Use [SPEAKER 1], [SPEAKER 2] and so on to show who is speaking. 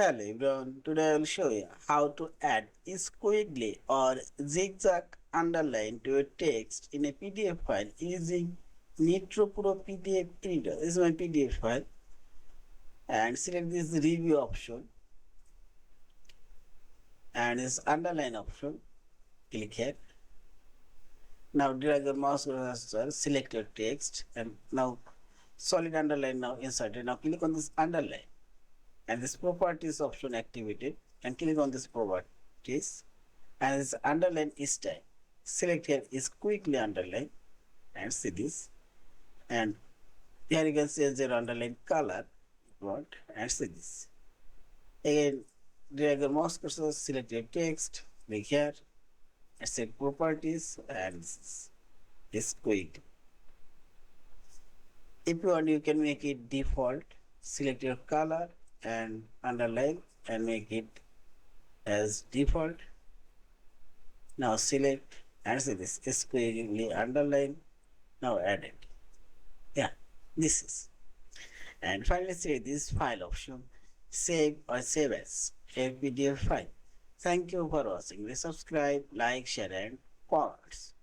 [SPEAKER 1] Hello everyone, today I will show you how to add squiggly or zigzag underline to a text in a PDF file using Nitro Pro PDF Editor. This is my PDF file and select this review option and this underline option. Click here. Now drag your mouse cursor, select your text and now solid underline now inserted. Now click on this underline and this properties option activated and click on this properties and this underline is time. Select here is quickly underline and see this, and here you can change your underline color if you want and see this. Again drag your mouse cursor, select your text, click here and set properties and this is quick. If you want you can make it default. Select your color and underline and make it as default. Now select and see this squiggly underline. Now add it. Yeah, this is. And finally say this file option, save or save as a PDF file. Thank you for watching. Please subscribe, like, share and comments.